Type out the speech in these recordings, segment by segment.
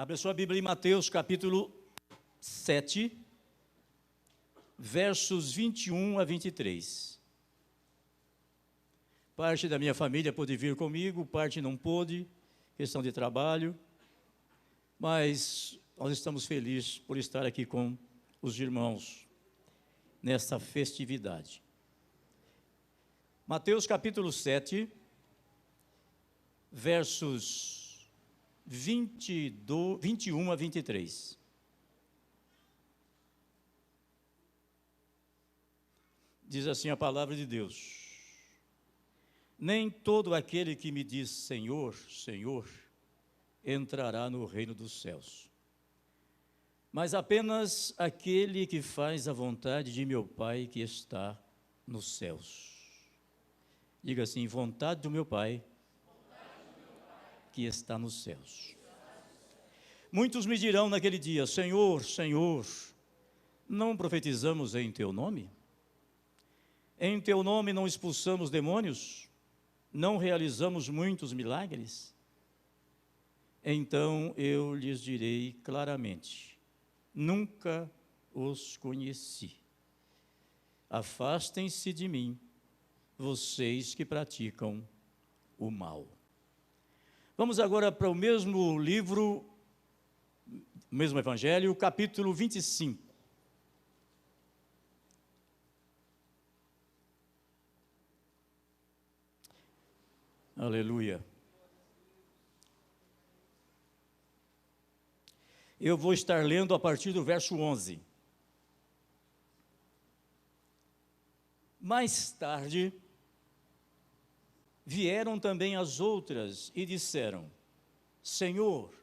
Abra sua Bíblia em Mateus, capítulo 7, versos 21 a 23. Parte da minha família pôde vir comigo, parte não pôde, questão de trabalho, mas nós estamos felizes por estar aqui com os irmãos nesta festividade. Mateus, capítulo 7, versos 21 a 23. Diz assim a palavra de Deus: nem todo aquele que me diz Senhor, Senhor, entrará no reino dos céus, mas apenas aquele que faz a vontade de meu Pai que está nos céus. Diga assim: vontade do meu Pai que está nos céus. Muitos me dirão naquele dia: Senhor, Senhor, não profetizamos em teu nome? Em teu nome não expulsamos demônios? Não realizamos muitos milagres? Então eu lhes direi claramente: nunca os conheci. Afastem-se de mim, vocês que praticam o mal. Vamos agora para o mesmo livro, mesmo Evangelho, capítulo 25. Aleluia. Eu vou estar lendo a partir do verso 11. Mais tarde, vieram também as outras e disseram: Senhor,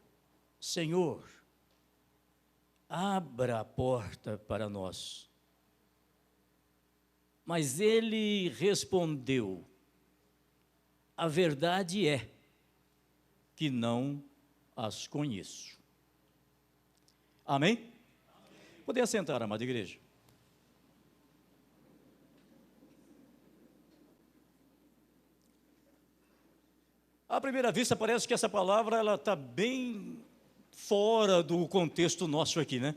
Senhor, abra a porta para nós. Mas ele respondeu: a verdade é que não as conheço. Amém? Amém. Podem assentar, amada igreja. À primeira vista, parece que essa palavra ela está bem fora do contexto nosso aqui, né?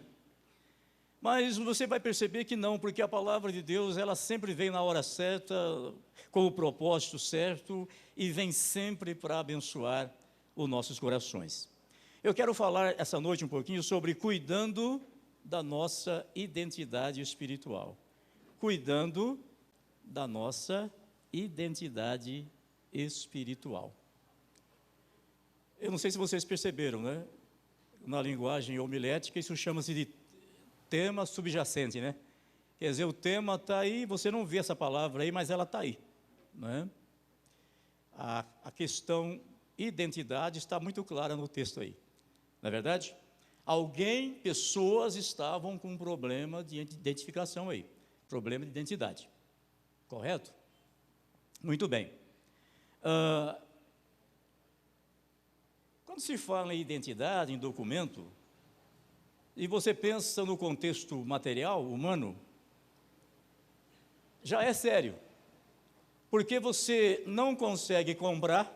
Mas você vai perceber que não, porque a palavra de Deus, ela sempre vem na hora certa, com o propósito certo, e vem sempre para abençoar os nossos corações. Eu quero falar essa noite um pouquinho sobre cuidando da nossa identidade espiritual. Cuidando da nossa identidade espiritual. Eu não sei se vocês perceberam, né? Na linguagem homilética, isso chama-se de tema subjacente, né? Quer dizer, o tema está aí, você não vê essa palavra aí, mas ela está aí, né? A questão identidade está muito clara no texto aí, não é verdade? Pessoas estavam com um problema de identificação aí, problema de identidade, correto? Muito bem. Quando se fala em identidade, em documento, e você pensa no contexto material, humano, já é sério, porque você não consegue comprar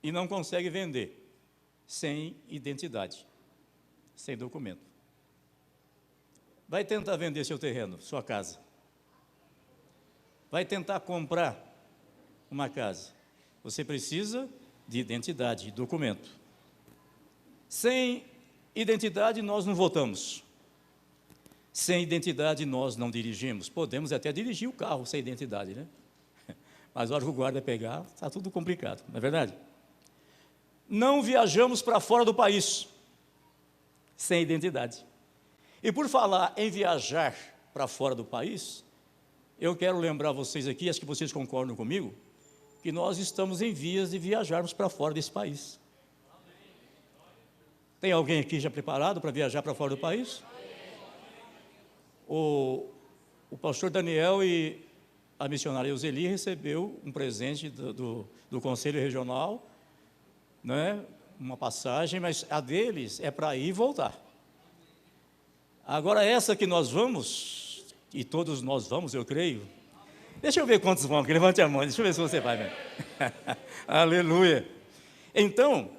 e não consegue vender sem identidade, sem documento. Vai tentar vender seu terreno, sua casa. Vai tentar comprar uma casa. Você precisa de identidade, de documento. Sem identidade nós não votamos. Sem identidade nós não dirigimos. Podemos até dirigir o carro sem identidade, né? Mas a hora que o guarda pegar, está tudo complicado, não é verdade? Não viajamos para fora do país sem identidade. E por falar em viajar para fora do país, eu quero lembrar vocês aqui, acho que vocês concordam comigo, que nós estamos em vias de viajarmos para fora desse país. Tem alguém aqui já preparado para viajar para fora do país? O pastor Daniel e a missionária Euseli recebeu um presente do Conselho Regional, né? Uma passagem, mas a deles é para ir e voltar. Agora essa que nós vamos, e todos nós vamos, eu creio. Deixa eu ver quantos vão aqui, levante a mão, deixa eu ver se você vai mesmo. Aleluia. Então,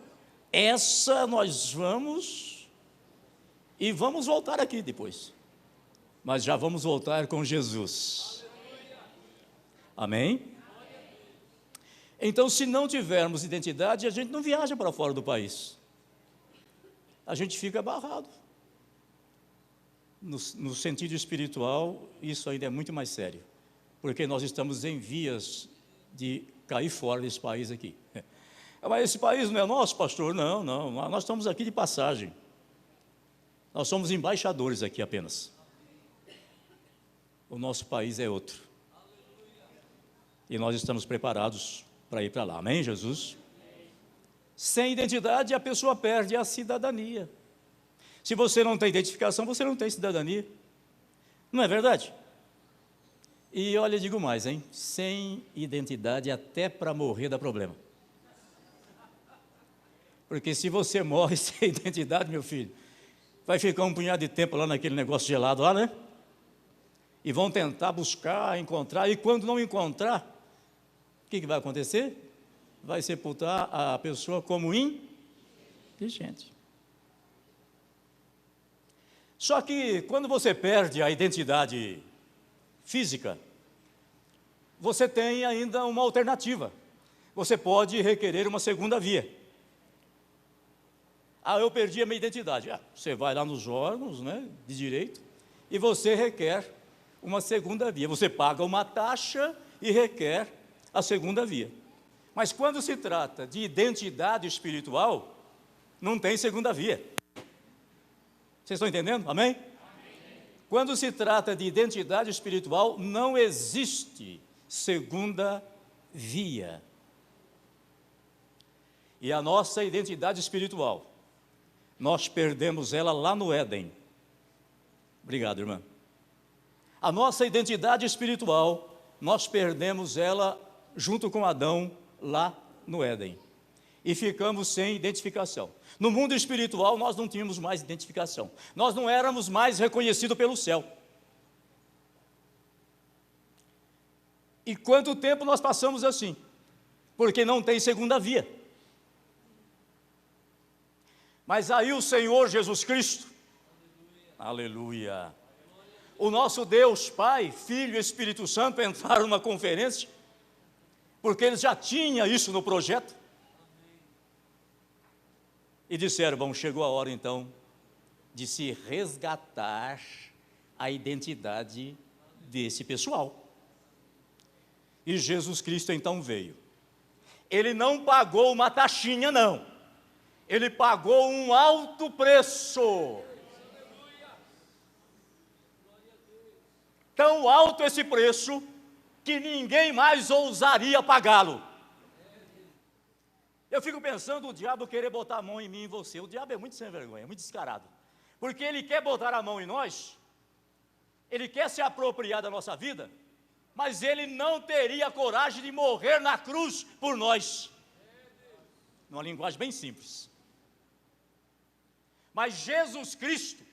Essa nós vamos e vamos voltar aqui depois. Mas já vamos voltar com Jesus. Amém? Então, se não tivermos identidade, a gente não viaja para fora do país. A gente fica barrado. No sentido espiritual, isso ainda é muito mais sério. Porque nós estamos em vias de cair fora desse país aqui. Mas esse país não é nosso, pastor? Não, nós estamos aqui de passagem. Nós somos embaixadores aqui apenas. O nosso país é outro. E nós estamos preparados para ir para lá. Amém, Jesus? Sem identidade, a pessoa perde a cidadania. Se você não tem identificação, você não tem cidadania. Não é verdade? E olha, digo mais, hein? Sem identidade, até para morrer dá problema. Porque se você morre sem identidade, meu filho, vai ficar um punhado de tempo lá naquele negócio gelado lá, né? E vão tentar buscar, encontrar, e quando não encontrar, o que vai acontecer? Vai sepultar a pessoa como indigente. Só que quando você perde a identidade física, você tem ainda uma alternativa. Você pode requerer uma segunda via. Eu perdi a minha identidade. Você vai lá nos órgãos, né, de direito e você requer uma segunda via. Você paga uma taxa e requer a segunda via. Mas quando se trata de identidade espiritual, não tem segunda via. Vocês estão entendendo? Amém? Amém. Quando se trata de identidade espiritual, não existe segunda via. E a nossa identidade espiritual, nós perdemos ela lá no Éden. Obrigado, irmã. A nossa identidade espiritual, nós perdemos ela junto com Adão lá no Éden. E ficamos sem identificação. No mundo espiritual, nós não tínhamos mais identificação. Nós não éramos mais reconhecidos pelo céu. E quanto tempo nós passamos assim? Porque não tem segunda via. Mas aí o Senhor Jesus Cristo, aleluia, o nosso Deus, Pai, Filho e Espírito Santo entraram numa conferência, porque eles já tinham isso no projeto, e disseram, bom, chegou a hora então de se resgatar a identidade desse pessoal. E Jesus Cristo então veio. Ele não pagou uma taxinha, não. Ele pagou um alto preço. Tão alto esse preço que ninguém mais ousaria pagá-lo. Eu fico pensando o diabo querer botar a mão em mim e em você. O diabo é muito sem vergonha, muito descarado. Porque ele quer botar a mão em nós, ele quer se apropriar da nossa vida, mas ele não teria coragem de morrer na cruz por nós. Numa linguagem bem simples. Mas Jesus Cristo,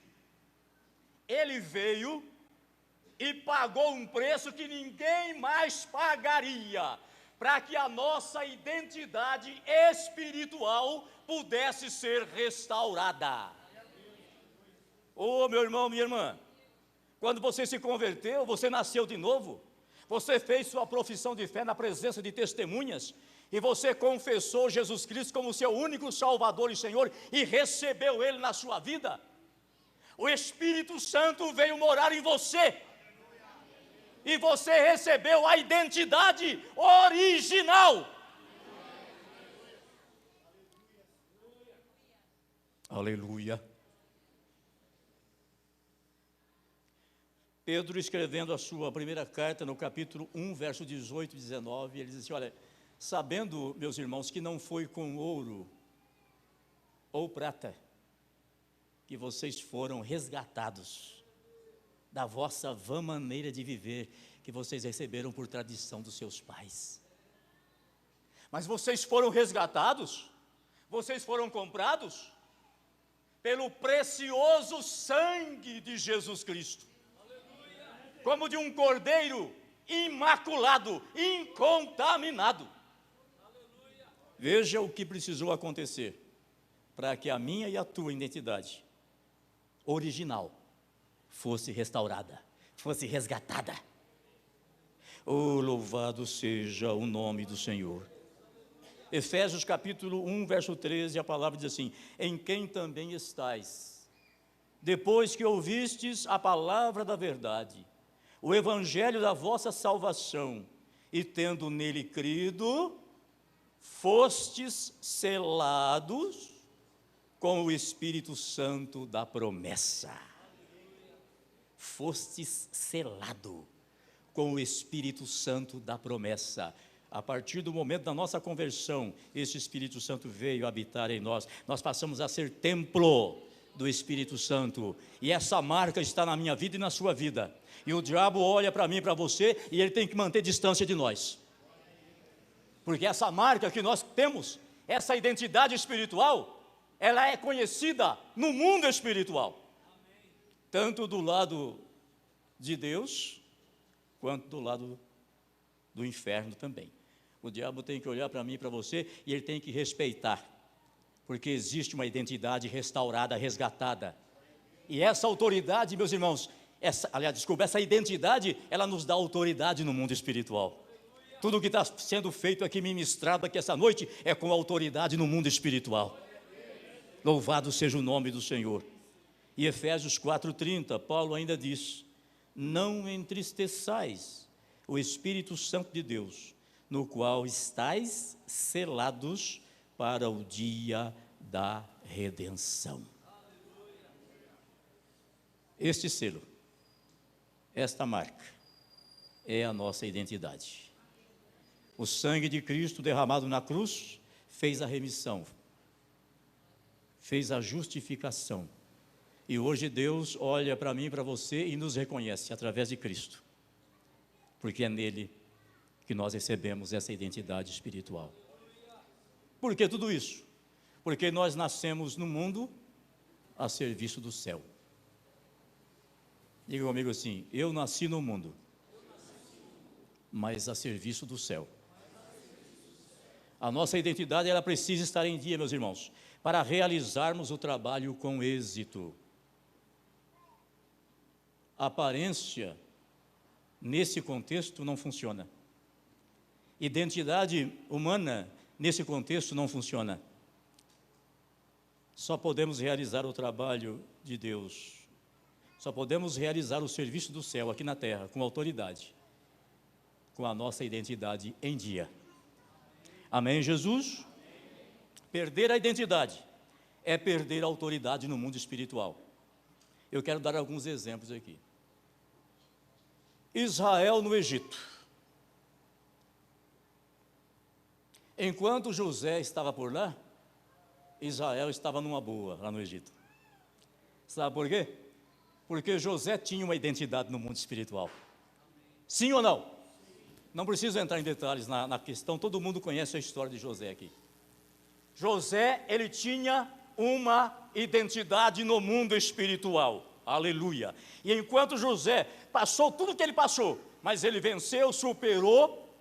ele veio e pagou um preço que ninguém mais pagaria, para que a nossa identidade espiritual pudesse ser restaurada. Meu irmão, minha irmã, quando você se converteu, você nasceu de novo, você fez sua profissão de fé na presença de testemunhas, e você confessou Jesus Cristo como seu único Salvador e Senhor, e recebeu Ele na sua vida, o Espírito Santo veio morar em você, e você recebeu a identidade original. Aleluia. Pedro, escrevendo a sua primeira carta, no capítulo 1, verso 18 e 19, ele diz assim, olha, sabendo, meus irmãos, que não foi com ouro ou prata que vocês foram resgatados da vossa vã maneira de viver, que vocês receberam por tradição dos seus pais. Mas vocês foram resgatados, vocês foram comprados pelo precioso sangue de Jesus Cristo, como de um cordeiro imaculado, incontaminado. Veja o que precisou acontecer para que a minha e a tua identidade original fosse restaurada, fosse resgatada. Oh, louvado seja o nome do Senhor. Efésios capítulo 1, verso 13, a palavra diz assim: em quem também estais, depois que ouvistes a palavra da verdade, o evangelho da vossa salvação, e tendo nele crido, fostes selados com o Espírito Santo da promessa. Fostes selado com o Espírito Santo da promessa. A partir do momento da nossa conversão, esse Espírito Santo veio habitar em nós. Nós passamos a ser templo do Espírito Santo. E essa marca está na minha vida e na sua vida. E o diabo olha para mim e para você, e ele tem que manter distância de nós. Porque essa marca que nós temos, essa identidade espiritual, ela é conhecida no mundo espiritual. Tanto do lado de Deus, quanto do lado do inferno também. O diabo tem que olhar para mim e para você, e ele tem que respeitar, porque existe uma identidade restaurada, resgatada. E essa autoridade, meus irmãos, essa identidade, ela nos dá autoridade no mundo espiritual. Tudo o que está sendo feito aqui, ministrado aqui essa noite, é com autoridade no mundo espiritual. Louvado seja o nome do Senhor. E Efésios 4:30, Paulo ainda diz: não entristeçais o Espírito Santo de Deus, no qual estáis selados para o dia da redenção. Este selo, esta marca, é a nossa identidade. O sangue de Cristo derramado na cruz fez a remissão, fez a justificação. E hoje Deus olha para mim e para você e nos reconhece através de Cristo, porque é nele que nós recebemos essa identidade espiritual. Por que tudo isso? Porque nós nascemos no mundo a serviço do céu. Diga comigo assim: eu nasci no mundo, mas a serviço do céu. A nossa identidade, ela precisa estar em dia, meus irmãos, para realizarmos o trabalho com êxito. A aparência, nesse contexto, não funciona. Identidade humana, nesse contexto, não funciona. Só podemos realizar o trabalho de Deus, só podemos realizar o serviço do céu aqui na terra, com autoridade, com a nossa identidade em dia. Amém, Jesus? Perder a identidade é perder a autoridade no mundo espiritual. Eu quero dar alguns exemplos aqui. Israel no Egito. Enquanto José estava por lá, Israel estava numa boa lá no Egito. Sabe por quê? Porque José tinha uma identidade no mundo espiritual. Sim ou não? Não preciso entrar em detalhes na questão, todo mundo conhece a história de José aqui. José, ele tinha uma identidade no mundo espiritual. Aleluia. E enquanto José passou tudo o que ele passou, mas ele venceu, superou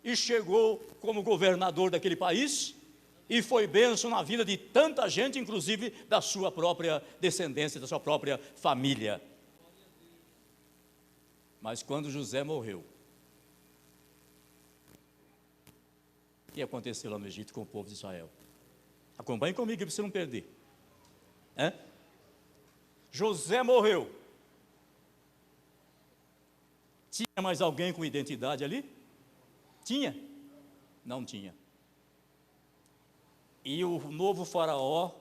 e chegou como governador daquele país, e foi bênção na vida de tanta gente, inclusive da sua própria descendência, da sua própria família. Mas quando José morreu, o que aconteceu lá no Egito com o povo de Israel? Acompanhe comigo para você não perder. José morreu. Tinha mais alguém com identidade ali? Tinha? Não tinha. E o novo faraó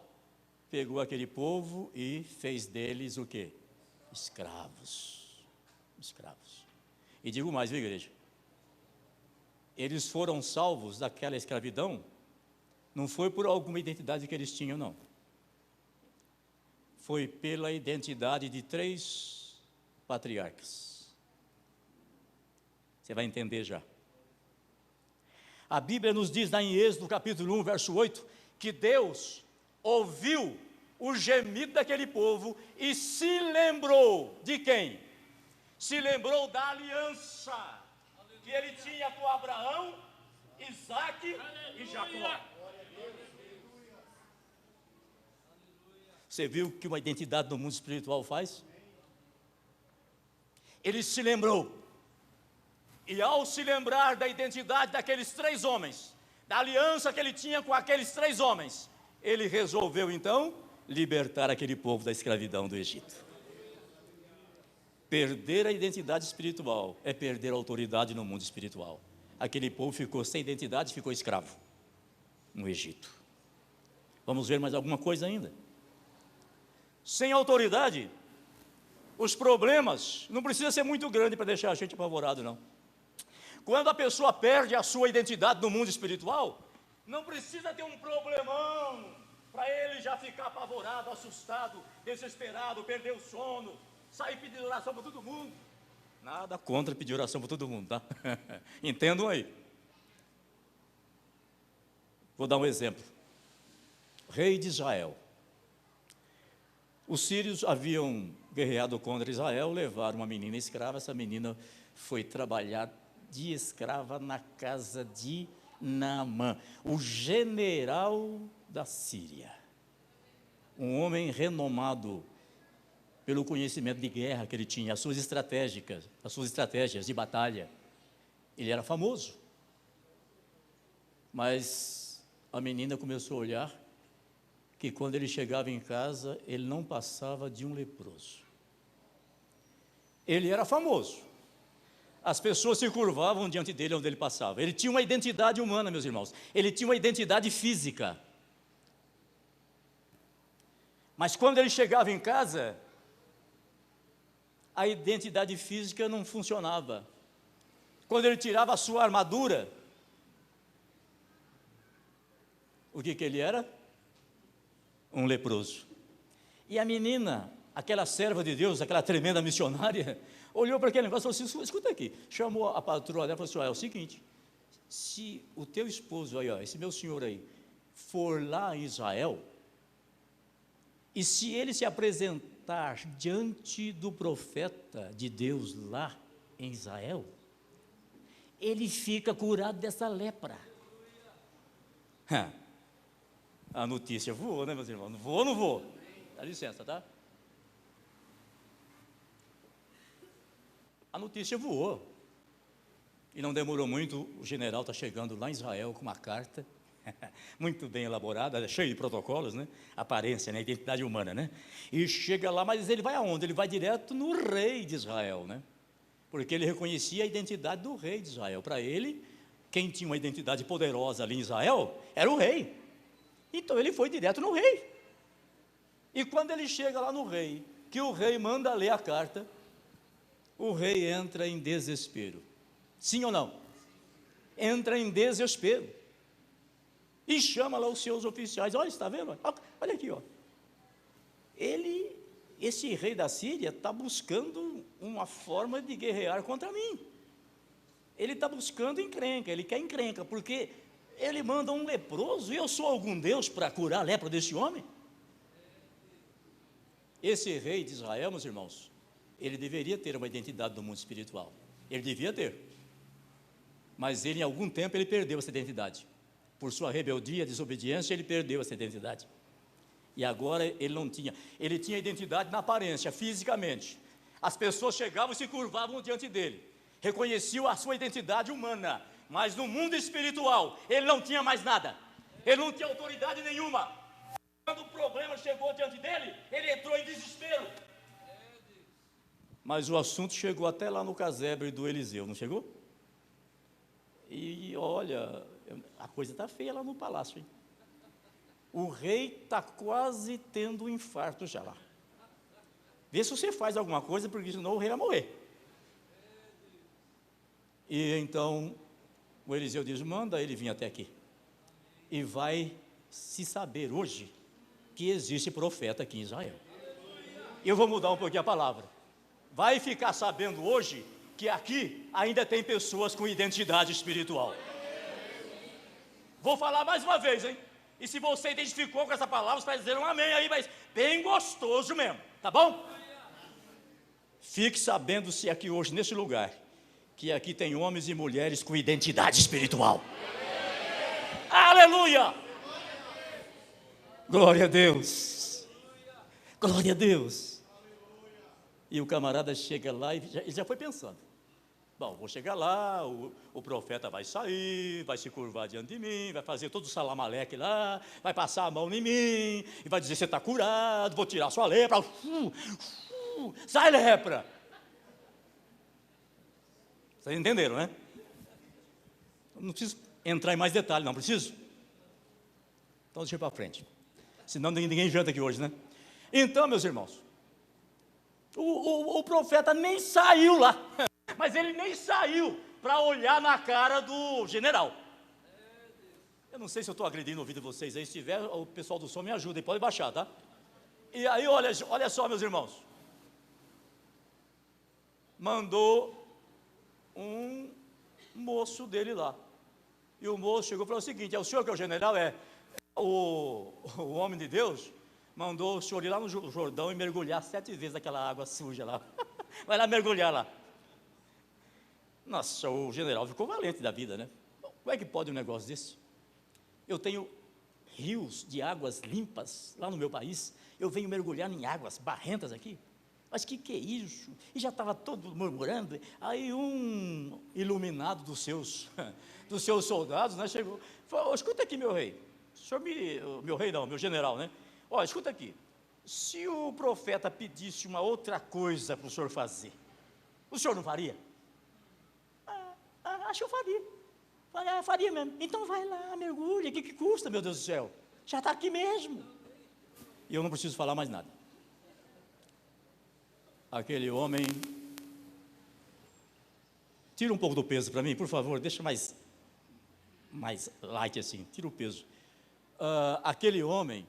pegou aquele povo e fez deles o quê? Escravos. Escravos. E digo mais, viu, igreja? Eles foram salvos daquela escravidão, não foi por alguma identidade que eles tinham, não. Foi pela identidade de 3 patriarcas. Você vai entender já. A Bíblia nos diz lá em Êxodo capítulo 1, verso 8, que Deus ouviu o gemido daquele povo e se lembrou de quem? Se lembrou da aliança que ele tinha com Abraão, Isaque e Jacó. Você viu o que uma identidade no mundo espiritual faz? Ele se lembrou. E ao se lembrar da identidade daqueles 3 homens, da aliança que ele tinha com aqueles 3 homens, ele resolveu então libertar aquele povo da escravidão do Egito. Perder a identidade espiritual é perder a autoridade no mundo espiritual. Aquele povo ficou sem identidade, ficou escravo no Egito. Vamos ver mais alguma coisa ainda. Sem autoridade, os problemas não precisam ser muito grandes para deixar a gente apavorado, não. Quando a pessoa perde a sua identidade no mundo espiritual, não precisa ter um problemão para ele já ficar apavorado, assustado, desesperado, perder o sono, sair pedindo oração para todo mundo. Nada contra pedir oração para todo mundo, tá? Entendam aí. Vou dar um exemplo. Rei de Israel. Os sírios haviam guerreado contra Israel, levaram uma menina escrava. Essa menina foi trabalhar de escrava na casa de Naamã, o general da Síria. Um homem renomado pelo conhecimento de guerra que ele tinha, as suas estratégias de batalha. Ele era famoso. Mas a menina começou a olhar que quando ele chegava em casa, ele não passava de um leproso. Ele era famoso. As pessoas se curvavam diante dele onde ele passava. Ele tinha uma identidade humana, meus irmãos. Ele tinha uma identidade física. Mas quando ele chegava em casa, a identidade física não funcionava. Quando ele tirava a sua armadura, o que ele era? Um leproso. E a menina, aquela serva de Deus, aquela tremenda missionária, olhou para aquele negócio e falou assim: escuta aqui. Chamou a patroa dela e falou assim: é o seguinte, se o teu esposo aí, esse meu senhor aí, for lá em Israel, e se ele se apresentar diante do profeta de Deus lá em Israel, ele fica curado dessa lepra. A notícia voou, né, meus irmãos? Voou ou não voou? Dá licença, tá? A notícia voou. E não demorou muito, o general está chegando lá em Israel com uma carta, muito bem elaborada, cheia de protocolos, né? Aparência, né? Identidade humana, né? E chega lá, mas ele vai aonde? Ele vai direto no rei de Israel, né? Porque ele reconhecia a identidade do rei de Israel. Para ele, quem tinha uma identidade poderosa ali em Israel era o rei. Então ele foi direto no rei. E quando ele chega lá no rei, que o rei manda ler a carta, o rei entra em desespero. Sim ou não? Entra em desespero. E chama lá os seus oficiais. Olha, está vendo? Olha aqui, ó. Esse rei da Síria está buscando uma forma de guerrear contra mim. Ele está buscando encrenca, ele quer encrenca, porque ele manda um leproso, e eu sou algum Deus para curar a lepra desse homem? Esse rei de Israel, meus irmãos, ele deveria ter uma identidade no mundo espiritual. Ele devia ter. Mas ele, em algum tempo, ele perdeu essa identidade. Por sua rebeldia, desobediência, ele perdeu essa identidade. E agora ele não tinha. Ele tinha identidade na aparência, fisicamente. As pessoas chegavam e se curvavam diante dele. Reconheciam a sua identidade humana. Mas no mundo espiritual, ele não tinha mais nada. Ele não tinha autoridade nenhuma. Quando o problema chegou diante dele, ele entrou em desespero. Mas o assunto chegou até lá no casebre do Eliseu, não chegou? E olha, a coisa está feia lá no palácio, hein? O rei está quase tendo um infarto já lá. Vê se você faz alguma coisa, porque senão o rei vai morrer. E então o Eliseu diz: manda ele vir até aqui. E vai se saber hoje que existe profeta aqui em Israel. Eu vou mudar um pouquinho a palavra. Vai ficar sabendo hoje que aqui ainda tem pessoas com identidade espiritual. Vou falar mais uma vez, hein? E se você identificou com essa palavra, você vai dizer um amém aí, mas bem gostoso mesmo, tá bom? Fique sabendo se aqui hoje, nesse lugar, que aqui tem homens e mulheres com identidade espiritual. Aleluia! Glória a Deus. Glória a Deus. E o camarada chega lá e ele já foi pensando. Bom, vou chegar lá, o profeta vai sair, vai se curvar diante de mim, vai fazer todo o salamaleque lá, vai passar a mão em mim, e vai dizer, você está curado, vou tirar sua lepra. Sai, lepra! Vocês entenderam, né? Não preciso entrar em mais detalhes, não preciso? Então deixa eu ir para frente. Senão ninguém janta aqui hoje, né? Então, meus irmãos, o profeta nem saiu lá. Mas ele nem saiu para olhar na cara do general. Eu não sei se eu estou agredindo o ouvido de vocês aí. Se tiver, o pessoal do som me ajuda e pode baixar, tá? E aí, olha só, meus irmãos. Mandou um moço dele lá. E o moço chegou e falou o seguinte: é o senhor que é o general? O homem de Deus mandou o senhor ir lá no Jordão e mergulhar 7 vezes naquela água suja lá. Vai lá mergulhar lá. Nossa, o general ficou valente da vida, né? Como é que pode um negócio desse? Eu tenho rios de águas limpas lá no meu país, eu venho mergulhar em águas barrentas aqui? Mas que é isso? E já estava todo murmurando. Aí um iluminado dos seus soldados, né, chegou, falou: escuta aqui, meu rei. O senhor meu rei não, meu general, né? Olha, escuta aqui. Se o profeta pedisse uma outra coisa para o senhor fazer, o senhor não faria? Acho que eu faria. Faria mesmo. Então vai lá, mergulha. O que custa, meu Deus do céu? Já está aqui mesmo. E eu não preciso falar mais nada. Aquele homem... Tira um pouco do peso para mim, por favor. Deixa mais light assim. Tira o peso. Aquele homem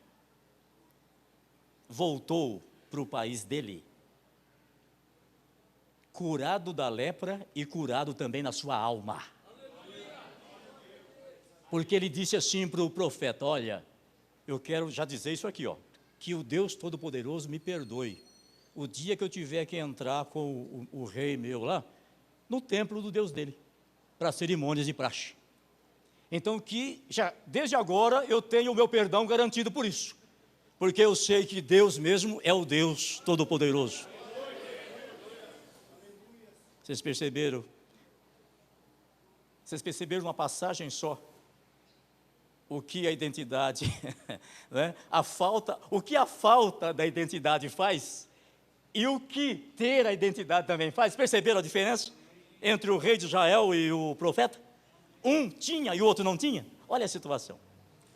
voltou para o país dele, curado da lepra e curado também na sua alma. Porque ele disse assim para o profeta: olha, eu quero já dizer isso aqui, ó, que o Deus Todo-Poderoso me perdoe. O dia que eu tiver que entrar com o rei meu lá, no templo do Deus dele, para cerimônias de praxe. Então que, já, desde agora, eu tenho o meu perdão garantido por isso. Porque eu sei que Deus mesmo é o Deus Todo-Poderoso. Vocês perceberam? Vocês perceberam uma passagem só? O que a identidade, né? O que a falta da identidade faz e o que ter a identidade também faz. Perceberam a diferença entre o rei de Israel e o profeta? Um tinha e o outro não tinha. Olha a situação.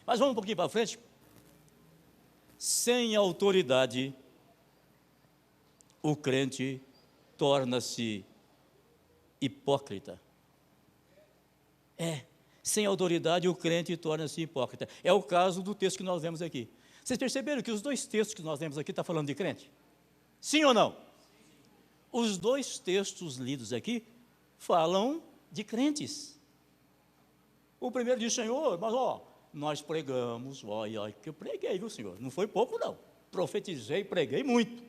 Mas vamos um pouquinho para frente. Sem autoridade, o crente torna-se hipócrita. Sem autoridade o crente torna-se hipócrita. É o caso do texto que nós lemos aqui. Vocês perceberam que os dois textos que nós lemos aqui estão falando de crente? Sim ou não? Os dois textos lidos aqui falam de crentes. O primeiro diz: Senhor, mas nós pregamos, olha que eu preguei, viu, Senhor? Não foi pouco não, profetizei, preguei muito.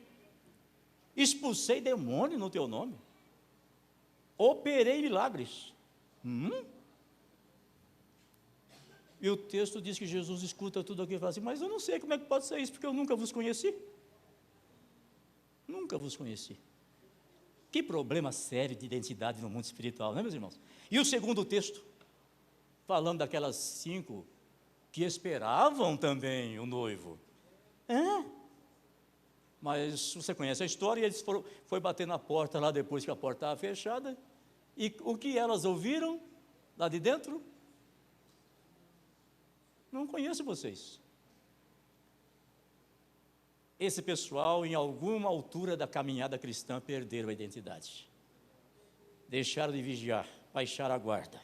Expulsei demônio no teu nome. Operei milagres. E o texto diz que Jesus escuta tudo aquilo e fala assim: mas eu não sei como é que pode ser isso, porque eu nunca vos conheci. Nunca vos conheci. Que problema sério de identidade no mundo espiritual, não é, meus irmãos? E o segundo texto, falando daquelas 5 que esperavam também o noivo. Mas você conhece a história, e eles foi bater na porta lá depois que a porta estava fechada, e o que elas ouviram lá de dentro? Não conheço vocês. Esse pessoal, em alguma altura da caminhada cristã, perderam a identidade. Deixaram de vigiar, baixaram a guarda.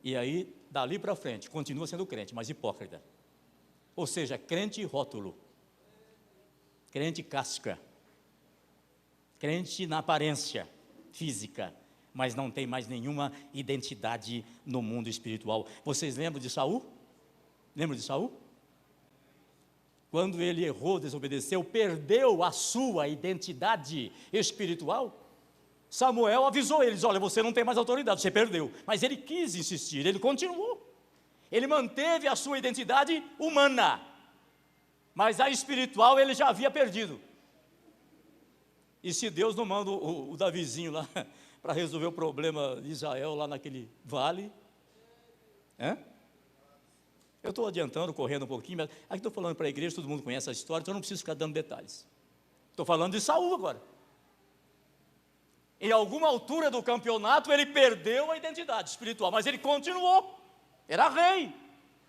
E aí, dali para frente, continua sendo crente, mas hipócrita. Ou seja, crente rótulo. Crente casca. Crente na aparência física, mas não tem mais nenhuma identidade no mundo espiritual. Vocês lembram de Saul? Lembram de Saul? Quando ele errou, desobedeceu, perdeu a sua identidade espiritual, Samuel avisou eles: olha, você não tem mais autoridade, você perdeu. Mas ele quis insistir, ele continuou. Ele manteve a sua identidade humana. mas a espiritual ele já havia perdido. E se Deus não manda o Davizinho lá para resolver o problema de Israel lá naquele vale, eu estou adiantando, correndo um pouquinho, mas aqui estou falando para a igreja, todo mundo conhece a história, então eu não preciso ficar dando detalhes. Estou falando de Saul agora. Em alguma altura do campeonato ele perdeu a identidade espiritual, mas ele continuou, era rei.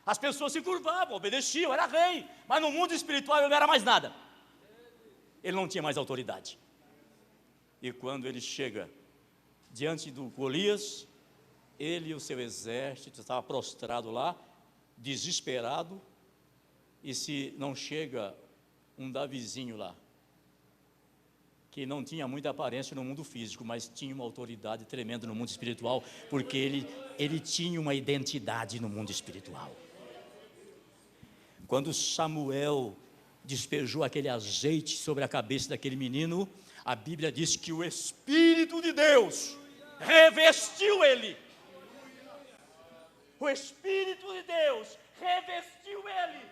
As pessoas se curvavam, obedeciam, era rei, mas no mundo espiritual ele não era mais nada. Ele não tinha mais autoridade. E quando ele chega diante do Golias, ele e o seu exército estava prostrado lá, desesperado, e se não chega um Davizinho lá, que não tinha muita aparência no mundo físico, mas tinha uma autoridade tremenda no mundo espiritual, porque ele tinha uma identidade no mundo espiritual. Quando Samuel despejou aquele azeite sobre a cabeça daquele menino, a Bíblia diz que o Espírito de Deus revestiu ele. O Espírito de Deus revestiu ele.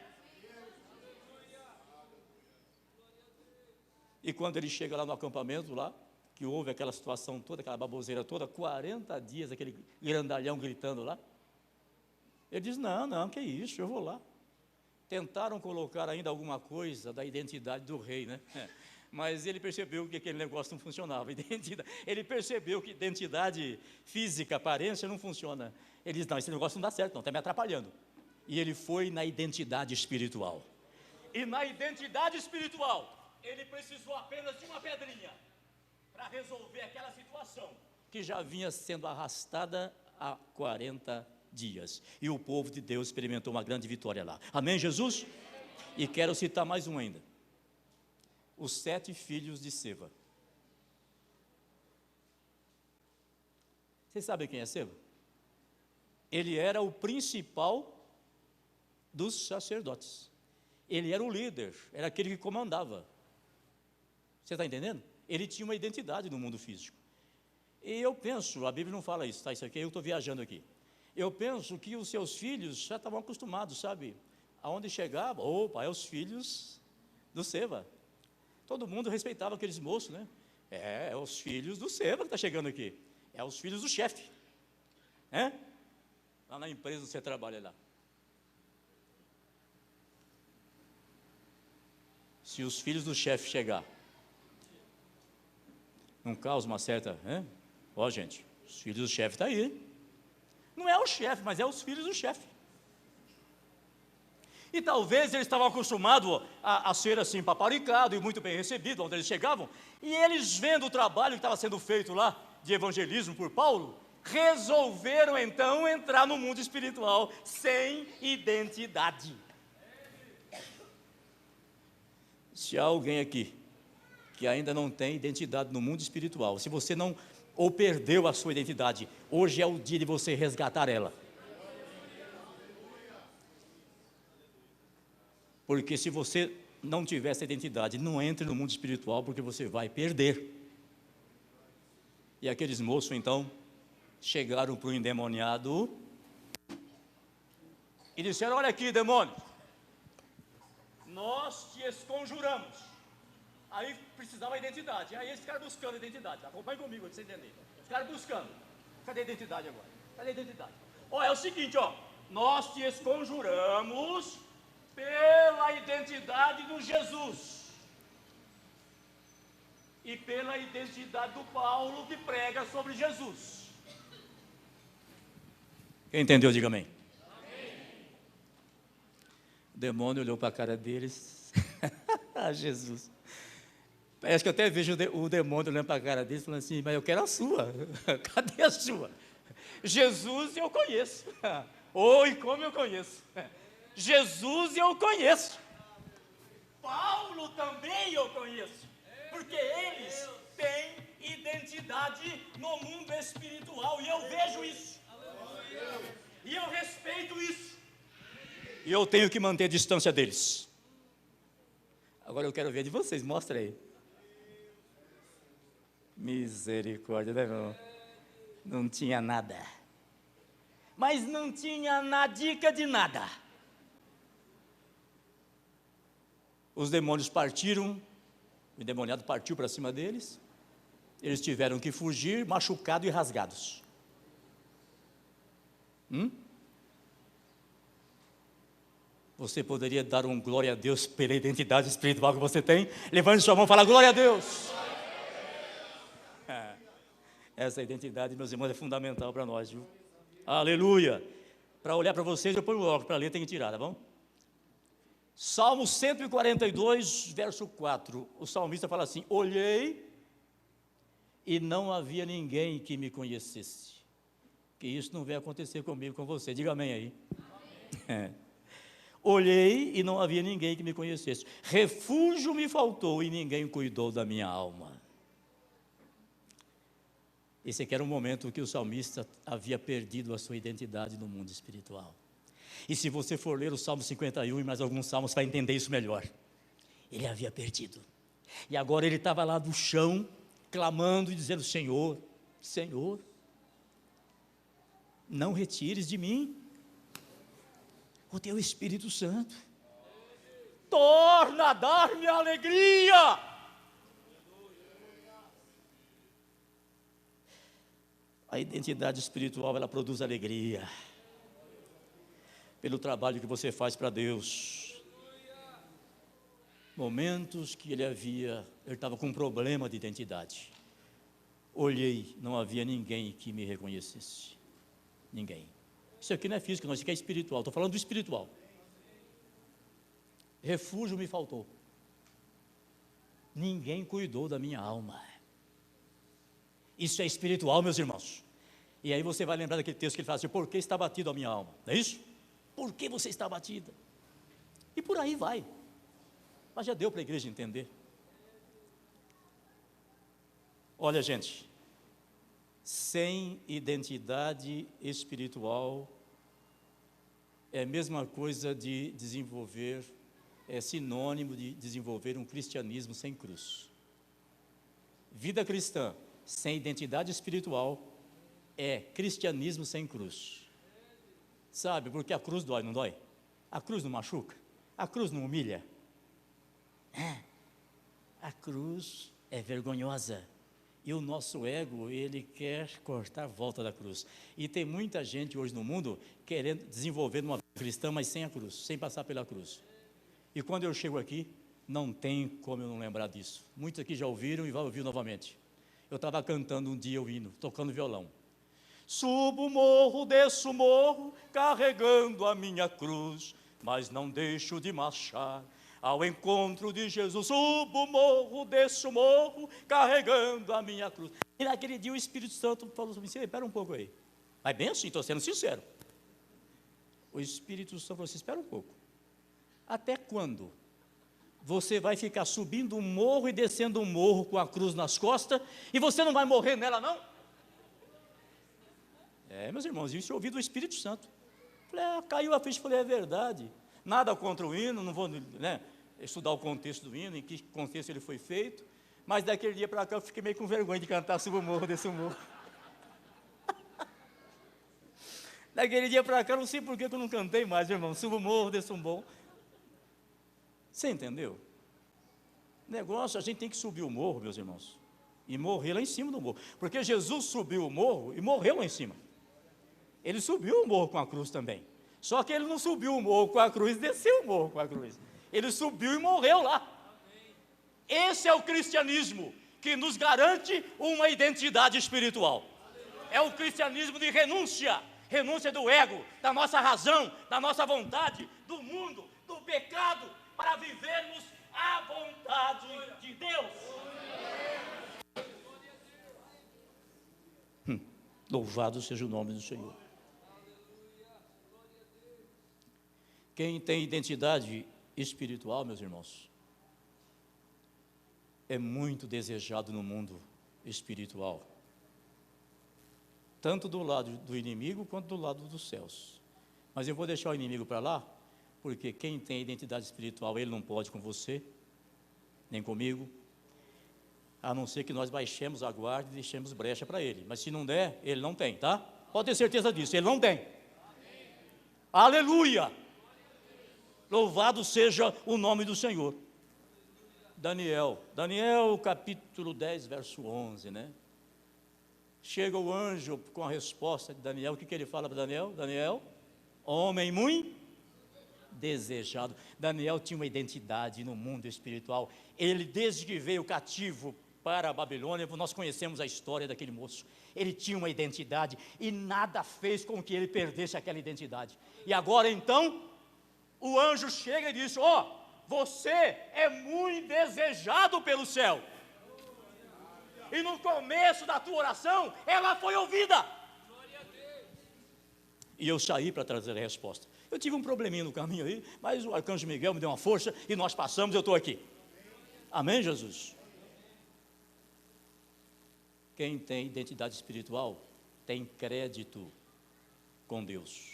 E quando ele chega lá no acampamento, lá, que houve aquela situação toda, aquela baboseira toda, 40 dias, aquele grandalhão gritando lá, ele diz, não, que isso, eu vou lá. Tentaram colocar ainda alguma coisa da identidade do rei, né? Mas ele percebeu que aquele negócio não funcionava. Ele percebeu que identidade física, aparência não funciona. Ele disse, não, esse negócio não dá certo, não, está me atrapalhando. E ele foi na identidade espiritual. E na identidade espiritual, ele precisou apenas de uma pedrinha para resolver aquela situação que já vinha sendo arrastada há 40 dias. E o povo de Deus experimentou uma grande vitória lá. Amém, Jesus? E quero citar mais um ainda. Os 7 filhos de Seva. Vocês sabem quem é Seva? Ele era o principal dos sacerdotes. Ele era o líder, era aquele que comandava. Você está entendendo? Ele tinha uma identidade no mundo físico. E eu penso, a Bíblia não fala isso, tá? Isso aqui eu estou viajando aqui. Eu penso que os seus filhos já estavam acostumados, sabe? Aonde chegava, opa, é os filhos do Seva. Todo mundo respeitava aqueles moços, né? É os filhos do Seva que está chegando aqui. É os filhos do chefe. Lá na empresa você trabalha lá. Se os filhos do chefe chegar, não causa uma certa... Ó, gente, os filhos do chefe estão aí. Não é o chefe, mas é os filhos do chefe. E talvez eles estavam acostumados a ser assim, paparicado e muito bem recebido, onde eles chegavam. E eles, vendo o trabalho que estava sendo feito lá, de evangelismo por Paulo, resolveram então entrar no mundo espiritual sem identidade. Se há alguém aqui que ainda não tem identidade no mundo espiritual, se você não ou perdeu a sua identidade, hoje é o dia de você resgatar ela. Porque se você não tiver essa identidade, não entre no mundo espiritual, porque você vai perder. E aqueles moços então chegaram para o endemoniado e disseram, olha aqui, demônio, nós te esconjuramos. Aí precisava identidade, aí eles ficaram buscando identidade. Acompanhe comigo, para você entender. Ficaram buscando. Cadê a identidade agora? Cadê a identidade? É o seguinte, nós te esconjuramos pela identidade do Jesus e pela identidade do Paulo que prega sobre Jesus. Quem entendeu, diga amém. O demônio olhou para a cara deles. Jesus. Acho que eu até vejo o demônio olhando para a cara deles, falando assim, mas eu quero a sua. Cadê a sua? Jesus eu conheço. Oi, como eu conheço. Jesus eu conheço. Paulo também eu conheço. Porque eles têm identidade no mundo espiritual. E eu vejo isso. E eu respeito isso. E eu tenho que manter a distância deles. Agora eu quero ver de vocês, mostra aí. Misericórdia, né, irmão? Não tinha nada. Mas não tinha nadica de nada. Os demônios partiram, o endemoniado partiu para cima deles, eles tiveram que fugir, machucados e rasgados. Você poderia dar um glória a Deus pela identidade espiritual que você tem? Levante sua mão e fala, glória a Deus! Essa identidade, meus irmãos, é fundamental para nós, viu? Aleluia! Para olhar para vocês, eu ponho o óculos, para ler tem que tirar, tá bom? Salmo 142, verso 4, o salmista fala assim, olhei e não havia ninguém que me conhecesse. Que isso não vai acontecer comigo, com você, diga amém aí. Amém. Olhei e não havia ninguém que me conhecesse. Refúgio me faltou e ninguém cuidou da minha alma. Esse aqui era um momento que o salmista havia perdido a sua identidade no mundo espiritual. E se você for ler o Salmo 51 e mais alguns salmos, vai entender isso melhor. Ele havia perdido. E agora ele estava lá no chão, clamando e dizendo, Senhor, Senhor, não retires de mim o teu Espírito Santo. Torna a dar-me alegria. A identidade espiritual, ela produz alegria. Pelo trabalho que você faz para Deus. Momentos que ele estava com um problema de identidade. Olhei, não havia ninguém que me reconhecesse. Ninguém. Isso aqui não é físico, não, isso aqui é espiritual. Estou falando do espiritual. Refúgio me faltou. Ninguém cuidou da minha alma. Isso é espiritual, meus irmãos. E aí você vai lembrar daquele texto que ele fala assim, por que está batido a minha alma? Não é isso? Por que você está batida? E por aí vai. Mas já deu para a igreja entender. Olha, gente, sem identidade espiritual é a mesma coisa de desenvolver, é sinônimo de desenvolver um cristianismo sem cruz. Vida cristã sem identidade espiritual é cristianismo sem cruz. Sabe, porque a cruz dói, não dói? A cruz não machuca? A cruz não humilha? A cruz é vergonhosa. E o nosso ego, ele quer cortar a volta da cruz. E tem muita gente hoje no mundo querendo desenvolver uma vida cristã, mas sem a cruz, sem passar pela cruz. E quando eu chego aqui, não tem como eu não lembrar disso. Muitos aqui já ouviram e vão ouvir novamente. Eu estava cantando um dia o hino, tocando violão. Subo o morro, desço o morro, carregando a minha cruz, mas não deixo de marchar ao encontro de Jesus. Subo o morro, desço o morro, carregando a minha cruz. E naquele dia o Espírito Santo falou assim, espera um pouco aí. Mas bem assim, estou sendo sincero. O Espírito Santo falou assim, espera um pouco. Até quando você vai ficar subindo um morro e descendo um morro com a cruz nas costas, e você não vai morrer nela, não? Meus irmãos, isso eu ouvi do Espírito Santo. Falei, caiu a ficha, falei, é verdade. Nada contra o hino, não vou estudar o contexto do hino, em que contexto ele foi feito, mas daquele dia para cá eu fiquei meio com vergonha de cantar Subo o Morro, Desço o Morro. Daquele dia para cá, não sei por que eu não cantei mais, irmão, Subo o Morro, Desço o Morro. Você entendeu? Negócio, a gente tem que subir o morro, meus irmãos, e morrer lá em cima do morro, porque Jesus subiu o morro e morreu lá em cima. Ele subiu o morro com a cruz também. Só que ele não subiu o morro com a cruz e desceu o morro com a cruz. Ele subiu e morreu lá. Esse é o cristianismo que nos garante uma identidade espiritual. É o cristianismo de renúncia. Renúncia do ego, da nossa razão, da nossa vontade, do mundo, do pecado, para vivermos a vontade de Deus. Louvado seja o nome do Senhor. Quem tem identidade espiritual, meus irmãos, é muito desejado no mundo espiritual, tanto do lado do inimigo quanto do lado dos céus. Mas eu vou deixar o inimigo para lá, porque quem tem identidade espiritual, ele não pode com você, nem comigo, a não ser que nós baixemos a guarda e deixemos brecha para ele. Mas se não der, ele não tem, tá? Pode ter certeza disso, ele não tem. Aleluia! Louvado seja o nome do Senhor. Daniel capítulo 10, verso 11, né? Chega o anjo com a resposta de Daniel. O que ele fala para Daniel? Daniel, homem muito desejado. Daniel tinha uma identidade no mundo espiritual. Ele, desde que veio cativo para a Babilônia, nós conhecemos a história daquele moço. Ele tinha uma identidade e nada fez com que ele perdesse aquela identidade. E agora então, o anjo chega e diz: ó, você é muito desejado pelo céu. E no começo da tua oração, ela foi ouvida. E eu saí para trazer a resposta. Eu tive um probleminha no caminho aí, mas o arcanjo Miguel me deu uma força e nós passamos, eu estou aqui. Amém, Jesus? Quem tem identidade espiritual tem crédito com Deus.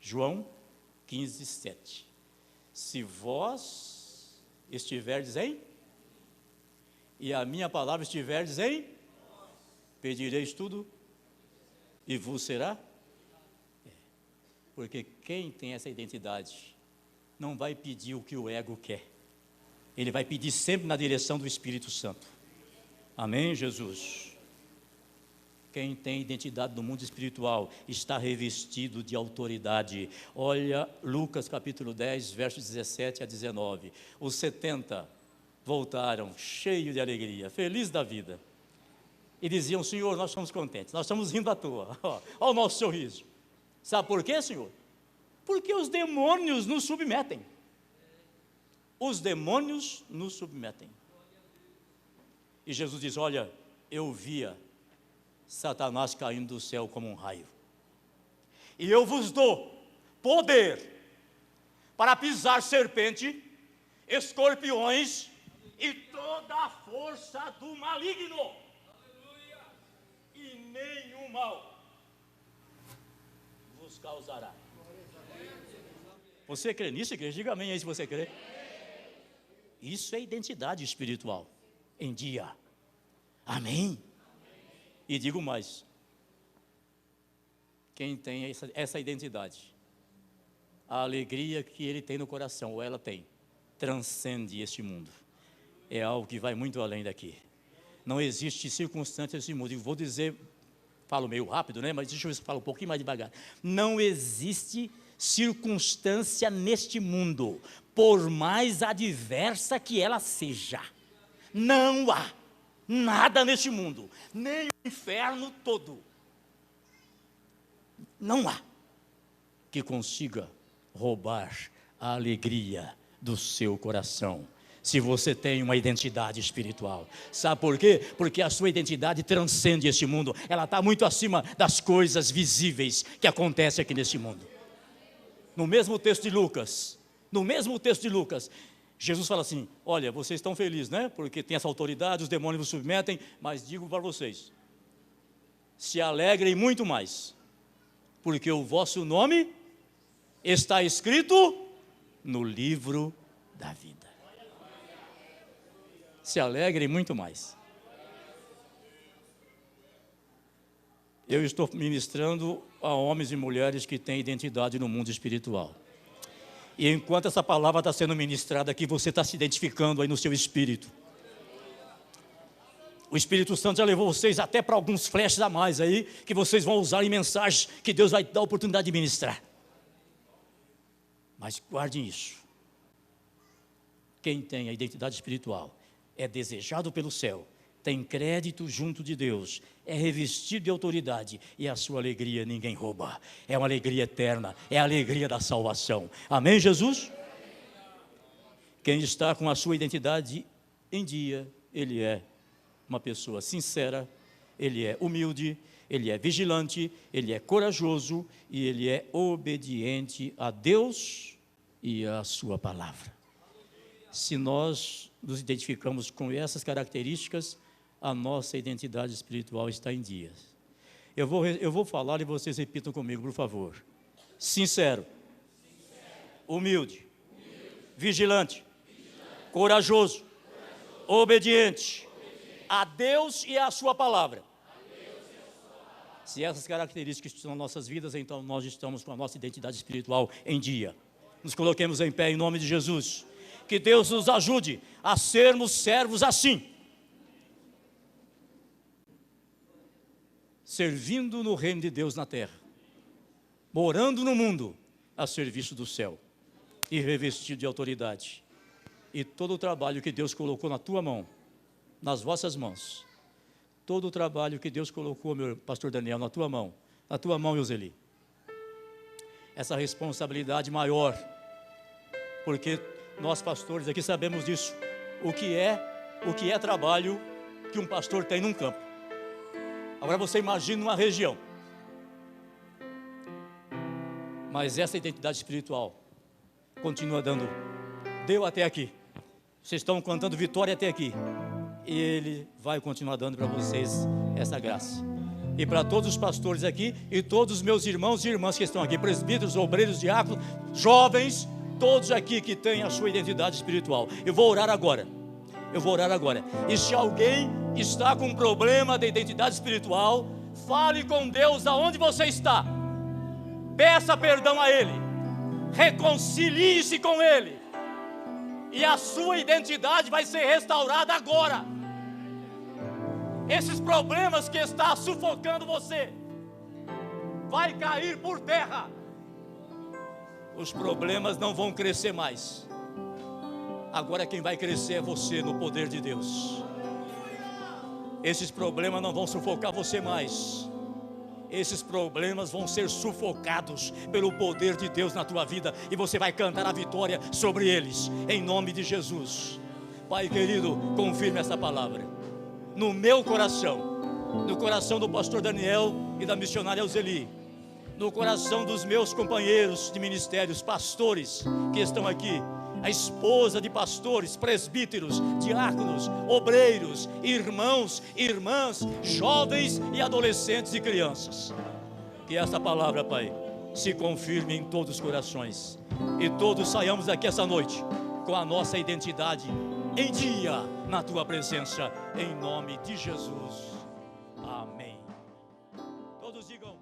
João 15, 7. Se vós estiverdes em, e a minha palavra estiverdes em, pedireis tudo e vos será. Porque quem tem essa identidade não vai pedir o que o ego quer. Ele vai pedir sempre na direção do Espírito Santo. Amém, Jesus? Quem tem identidade no mundo espiritual está revestido de autoridade. Olha Lucas capítulo 10, versos 17 a 19. Os 70 voltaram cheios de alegria, felizes da vida. E diziam: Senhor, nós estamos contentes, nós estamos rindo à toa. Olha o nosso sorriso. Sabe por quê, Senhor? Porque os demônios nos submetem. Os demônios nos submetem. E Jesus diz: olha, eu via Satanás caindo do céu como um raio. E eu vos dou poder para pisar serpente, escorpiões e toda a força do maligno. Aleluia. E nenhum mal vos causará. Você crê nisso, igreja? Diga amém aí se você crê. Isso é identidade espiritual em dia. Amém? E digo mais, quem tem essa identidade, a alegria que ele tem no coração, ou ela tem, transcende este mundo. É algo que vai muito além daqui. Não existe circunstância nesse mundo. E vou dizer, falo meio rápido, né? Mas deixa eu falar um pouquinho mais devagar. Não existe circunstância neste mundo, por mais adversa que ela seja. Não há nada neste mundo, nem o inferno todo, não há que consiga roubar a alegria do seu coração, se você tem uma identidade espiritual. Sabe por quê? Porque a sua identidade transcende este mundo, ela está muito acima das coisas visíveis que acontecem aqui neste mundo. No mesmo texto de Lucas, Jesus fala assim: olha, vocês estão felizes, né? Porque tem essa autoridade, os demônios vos submetem, mas digo para vocês, se alegrem muito mais, porque o vosso nome está escrito no livro da vida. Se alegrem muito mais. Eu estou ministrando a homens e mulheres que têm identidade no mundo espiritual. E enquanto essa palavra está sendo ministrada aqui, você está se identificando aí no seu espírito. O Espírito Santo já levou vocês até para alguns flashes a mais aí, que vocês vão usar em mensagens que Deus vai dar a oportunidade de ministrar. Mas guardem isso. Quem tem a identidade espiritual é desejado pelo céu, tem crédito junto de Deus, é revestido de autoridade, e a sua alegria ninguém rouba. É uma alegria eterna, é a alegria da salvação. Amém, Jesus? Quem está com a sua identidade em dia, ele é uma pessoa sincera, ele é humilde, ele é vigilante, ele é corajoso e ele é obediente a Deus e a sua palavra. Se nós nos identificamos com essas características, a nossa identidade espiritual está em dias. Eu vou falar e vocês repitam comigo, por favor. Sincero, humilde, vigilante, corajoso, obediente a Deus e a sua palavra. Se essas características estão nas nossas vidas, então nós estamos com a nossa identidade espiritual em dia. Nos coloquemos em pé em nome de Jesus. Que Deus nos ajude a sermos servos assim, servindo no reino de Deus na terra, morando no mundo a serviço do céu e revestido de autoridade. E todo o trabalho que Deus colocou na tua mão, nas vossas mãos, todo o trabalho que Deus colocou, meu pastor Daniel, na tua mão, Euseli, essa responsabilidade maior, porque nós pastores aqui sabemos disso, o que é trabalho que um pastor tem num campo. Agora você imagina uma região, mas essa identidade espiritual continua deu até aqui, vocês estão cantando vitória até aqui, e Ele vai continuar dando para vocês essa graça. E para todos os pastores aqui, e todos os meus irmãos e irmãs que estão aqui, presbíteros, obreiros, diáconos, jovens, todos aqui que têm a sua identidade espiritual. Eu vou orar agora. E se alguém está com um problema de identidade espiritual, fale com Deus aonde você está. Peça perdão a Ele. Reconcilie-se com Ele. E a sua identidade vai ser restaurada agora. Esses problemas que está sufocando você vai cair por terra. Os problemas não vão crescer mais. Agora quem vai crescer é você no poder de Deus. Esses problemas não vão sufocar você mais. Esses problemas vão ser sufocados pelo poder de Deus na tua vida, e você vai cantar a vitória sobre eles, em nome de Jesus. Pai querido, confirme essa palavra no meu coração, no coração do pastor Daniel e da missionária Euseli, no coração dos meus companheiros de ministérios, pastores que estão aqui, a esposa de pastores, presbíteros, diáconos, obreiros, irmãos, irmãs, jovens e adolescentes e crianças. Que esta palavra, Pai, se confirme em todos os corações, e todos saiamos daqui essa noite com a nossa identidade em dia na Tua presença, em nome de Jesus. Amém. Todos digam...